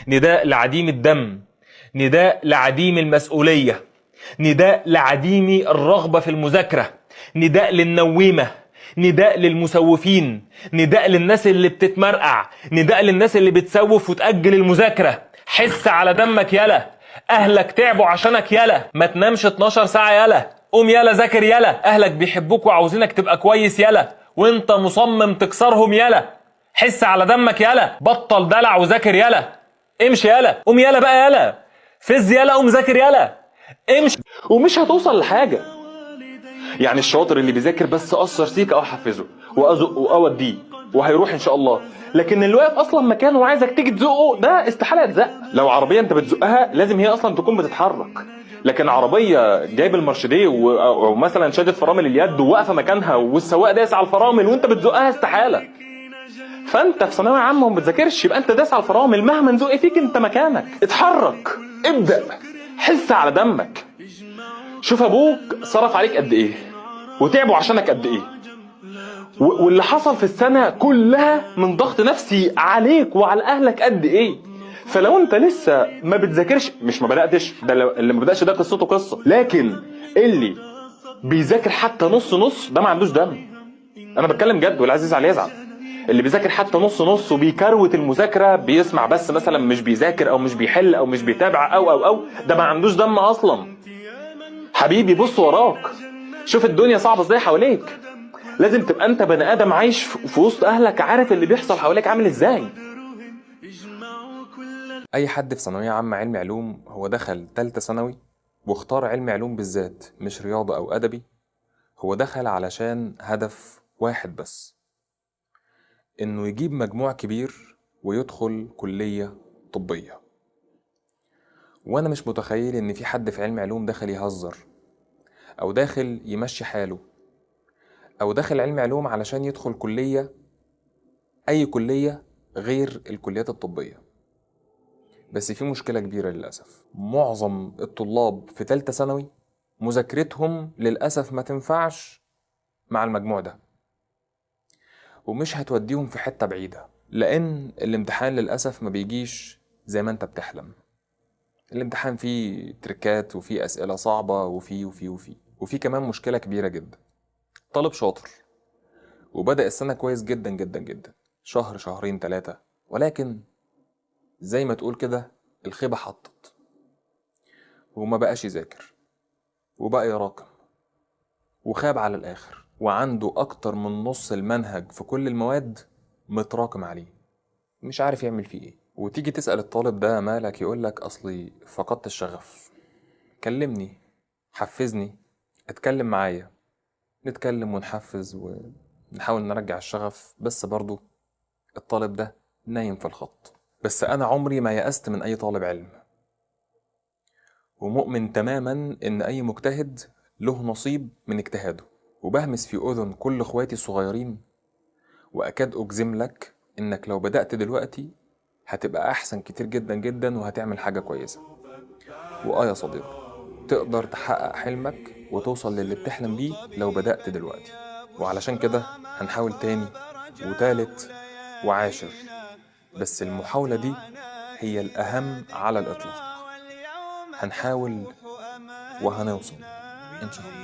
نداء لعديم الدم، نداء لعديم المسؤولية، نداء لعديم الرغبة في المذاكرة، نداء للنويمة، نداء للمسوفين، نداء للناس اللي بتتمرقع، نداء للناس اللي بتسوف وتأجل المذاكرة. حس على دمك يلا، أهلك تعبوا عشانك يلا، ما تنامش 12 ساعة يلا، قوم يلا ذاكر يلا، أهلك بيحبوك وعاوزينك تبقى كويس يلا، وانت مصمم تكسرهم يلا. حس على دمك يلا، بطل دلع وذاكر يلا، امشي يلا، قوم يلا بقى يلا، فز يلا، قوم ذاكر يلا، امشي. ومش هتوصل لحاجة. يعني الشاطر اللي بيذاكر بس اقصر سيكه او احفزه وازقه واوديه وهيروح ان شاء الله، لكن اللي واقف اصلا مكانه وعايزك تيجي تزقه ده استحاله يتزق. لو عربيه انت بتزقها لازم هي اصلا تكون بتتحرك، لكن عربيه جايب المارشديه او مثلا شادت فرامل اليد وواقفه مكانها والسواق داس على الفرامل وانت بتزقها استحاله. فانت في ثانويه عامه وما بتذاكرش يبقى انت داس على الفرامل، مهما نزق فيك انت مكانك، اتحرك، ابدا، حس على دمك. شوف ابوك صرف عليك قد ايه وتعبوا عشانك قد ايه، واللي حصل في السنه كلها من ضغط نفسي عليك وعلى اهلك قد ايه. فلو انت لسه ما بتذاكرش، مش ما بداتش، ده اللي ما بداش ده قصته قصه، لكن اللي بيذاكر حتى نص نص ده ما عندوش دم. انا بتكلم جد والعزيز عليه يزعل. اللي بيذاكر حتى نص نص وبيكروت المذاكره، بيسمع بس مثلا مش بيذاكر او مش بيحل او مش بيتابع او ده ما عندوش دم اصلا. حبيبي بص وراك، شوف الدنيا صعبه ازاي حواليك. لازم تبقى انت بني ادم عايش في وسط اهلك، عارف اللي بيحصل حواليك عامل ازاي. اي حد في ثانويه عامه علمي علوم هو دخل تالتة ثانوي واختار علمي علوم بالذات مش رياضه او ادبي، هو دخل علشان هدف واحد بس، انه يجيب مجموع كبير ويدخل كليه طبيه. وانا مش متخيل ان في حد في علم علوم داخل يهزر او داخل يمشي حاله او داخل علم علوم علشان يدخل كليه، اي كليه غير الكليات الطبيه. بس في مشكله كبيره للاسف، معظم الطلاب في تالتة ثانوي مذاكرتهم للاسف ما تنفعش مع المجموع ده، ومش هتوديهم في حته بعيده، لان الامتحان للاسف ما بيجيش زي ما انت بتحلم. الامتحان فيه تريكات وفيه اسئله صعبه وفيه كمان مشكله كبيره جدا. طالب شاطر وبدأ السنه كويس جدا جدا جدا، شهر شهرين ثلاثه، ولكن زي ما تقول كده الخيبه حطت وما بقاش يذاكر وبقى يراكم وخاب على الاخر، وعنده اكتر من نص المنهج في كل المواد متراكم عليه، مش عارف يعمل فيه ايه. وتيجي تسأل الطالب ده مالك، يقولك اصلي فقدت الشغف. كلمني، حفزني، اتكلم معايا، نتكلم ونحفز ونحاول نرجع الشغف، بس برضو الطالب ده نايم في الخط. بس انا عمري ما يأست من اي طالب علم، ومؤمن تماما ان اي مجتهد له نصيب من اجتهاده، وبهمس في اذن كل اخواتي الصغيرين واكاد اجزم لك انك لو بدأت دلوقتي هتبقى احسن كتير جدا جدا وهتعمل حاجة كويسة. يا صديقي، تقدر تحقق حلمك وتوصل للي بتحلم بيه لو بدأت دلوقتي. وعلشان كده هنحاول تاني وتالت وعاشر، بس المحاولة دي هي الأهم على الإطلاق. هنحاول وهنوصل إن شاء الله.